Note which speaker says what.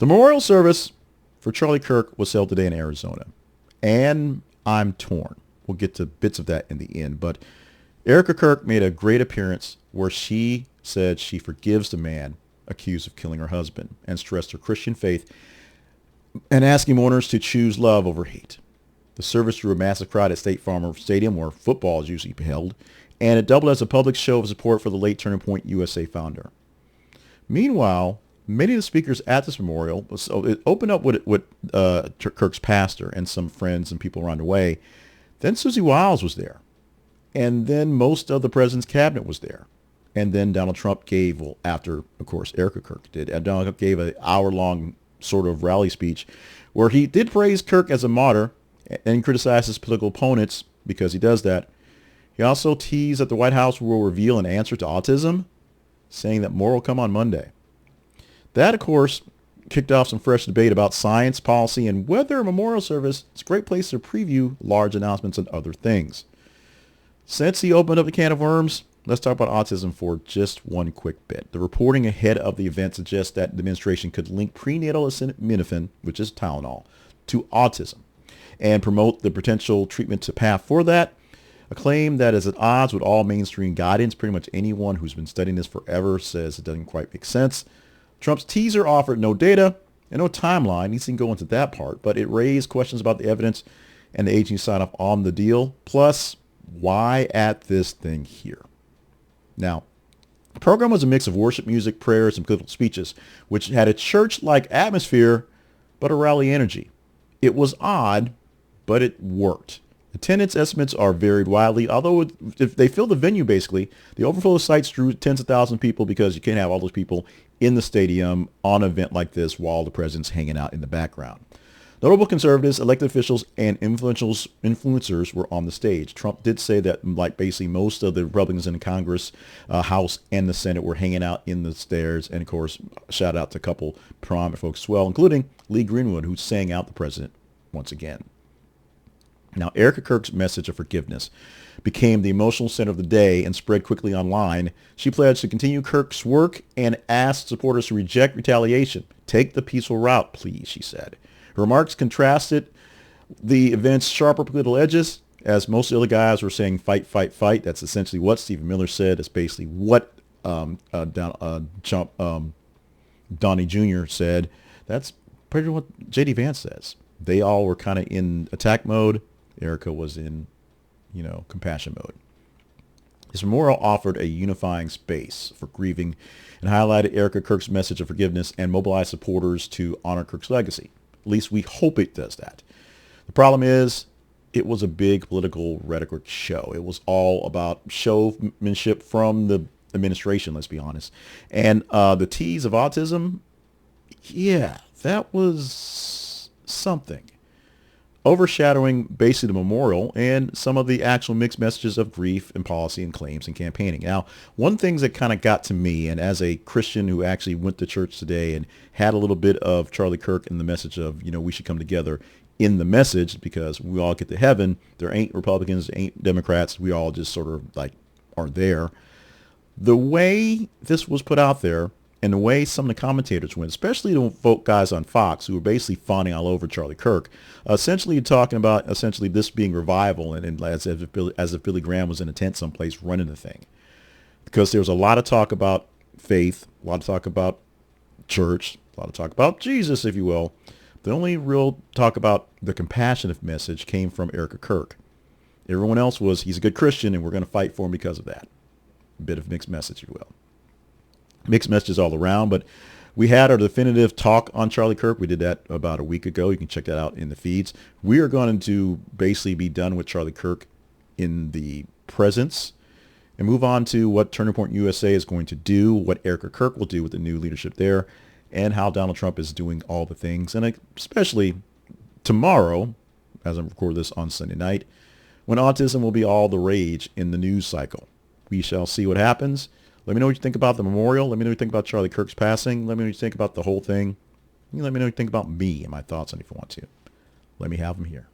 Speaker 1: The memorial service for Charlie Kirk was held today in Arizona, and I'm torn. We'll get to bits of that in the end, but Erika Kirk made a great appearance where she said she forgives the man accused of killing her husband and stressed her Christian faith and asking mourners to choose love over hate. The service drew a massive crowd at State Farm Stadium, where football is usually held, and it doubled as a public show of support for the late Turning Point USA founder. Meanwhile, many of the speakers at this memorial, so it opened up with Kirk's pastor and some friends and people around the way. Then Susie Wiles was there. And then most of the president's cabinet was there. And then Donald Trump gave, well, after, of course, Erika Kirk did, Donald Trump gave an hour-long sort of rally speech where he did praise Kirk as a martyr and criticize his political opponents because he does that. He also teased that the White House will reveal an answer to autism, saying that more will come on Monday. That, of course, kicked off some fresh debate about science, policy, and whether a memorial service is a great place to preview large announcements and other things. Since he opened up the can of worms, let's talk about autism for just one quick bit. The reporting ahead of the event suggests that the administration could link prenatal acetaminophen, which is Tylenol, to autism and promote the potential treatment to path for that, a claim that is at odds with all mainstream guidance. Pretty much anyone who's been studying this forever says it doesn't quite make sense. Trump's teaser offered no data and no timeline. He didn't go into that part, but it raised questions about the evidence and the agency sign off on the deal. Plus, why at this thing here? Now, the program was a mix of worship music, prayers, and political speeches, which had a church-like atmosphere, but a rally energy. It was odd, but it worked. Attendance estimates are varied widely, although if they fill the venue, basically, the overflow sites drew tens of thousands of people because you can't have all those people in the stadium on an event like this while the president's hanging out in the background. Notable conservatives, elected officials, and influencers were on the stage. Trump did say that, like, basically most of the Republicans in the Congress, House, and the Senate were hanging out in the stairs. And, of course, shout out to a couple prominent folks as well, including Lee Greenwood, who sang out the president once again. Now, Erika Kirk's message of forgiveness became the emotional center of the day and spread quickly online. She pledged to continue Kirk's work and asked supporters to reject retaliation. Take the peaceful route, please, she said. Her remarks contrasted the event's sharper political edges, as most of the other guys were saying fight, fight, fight. That's essentially what Stephen Miller said. It's basically what Donnie Jr. said. That's pretty much what J.D. Vance says. They all were kind of in attack mode. Erika was in, compassion mode. This memorial offered a unifying space for grieving and highlighted Erika Kirk's message of forgiveness and mobilized supporters to honor Kirk's legacy. At least we hope it does that. The problem is it was a big political rhetoric show. It was all about showmanship from the administration, let's be honest. And the tease of autism, yeah, that was something. Overshadowing basically the memorial and some of the actual mixed messages of grief and policy and claims and campaigning. Now, one thing that kind of got to me, and as a Christian who actually went to church today and had a little bit of Charlie Kirk in the message of, we should come together in the message because we all get to heaven. There ain't Republicans, ain't Democrats. We all just sort of like are there. The way this was put out there, and the way some of the commentators went, especially the folk guys on Fox who were basically fawning all over Charlie Kirk, essentially talking about this being revival and as if Billy Graham was in a tent someplace running the thing. Because there was a lot of talk about faith, a lot of talk about church, a lot of talk about Jesus, if you will. The only real talk about the compassionate message came from Erika Kirk. Everyone else was, he's a good Christian and we're going to fight for him because of that. A bit of mixed message, if you will. Mixed messages all around, but we had our definitive talk on Charlie Kirk. We did that about a week ago. You can check that out in the feeds. We are going to basically be done with Charlie Kirk in the presence and move on to what Turning Point USA is going to do, what Erika Kirk will do with the new leadership there, and how Donald Trump is doing all the things. And especially tomorrow, as I record this on Sunday night, when autism will be all the rage in the news cycle. We shall see what happens. Let me know what you think about the memorial. Let me know what you think about Charlie Kirk's passing. Let me know what you think about the whole thing. Let me know what you think about me and my thoughts on it if you want to. Let me have them here.